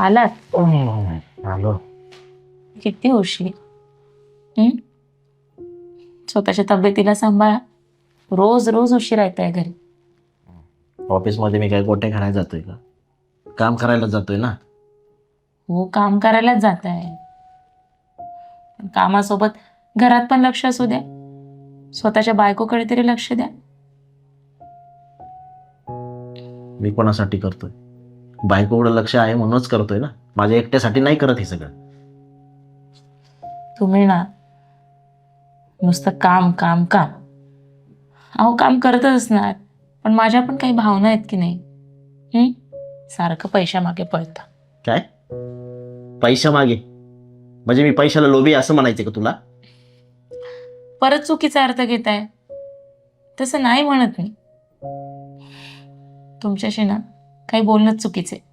आलात? आलो. किती उशीर. हम्म? स्वतःच्या तब्येतीला सांभाळा. रोज रोज उशिरा येताय घरी. ऑफिसमध्ये मी काय गोट्या खेळायला जातोय का? काम करायला जातोय ना. हो, काम करायलाच जात आहे. पण कामासोबत घरात पण लक्ष असू द्या. स्वतःच्या बायकोकडे तरी लक्ष द्या. मी कोणासाठी करतोय? बायकोकडे लक्ष आहे म्हणूनच करतोय ना. माझ्या एकट्यासाठी नाही करत हे सगळं. तुम्ही ना नुसतं काम काम काम. अहो, काम करतच असणार, पण माझ्या पण काही भावना आहेत की नाही. सारखं पैशा मागे पळता. काय? पैशा मागे? म्हणजे मी पैशाला लोभी असं म्हणायचं का तुला? परत चुकीचा अर्थ घेताय. तसं नाही म्हणत मी. तुमच्याशी ना काही बोलणंच चुकीचे.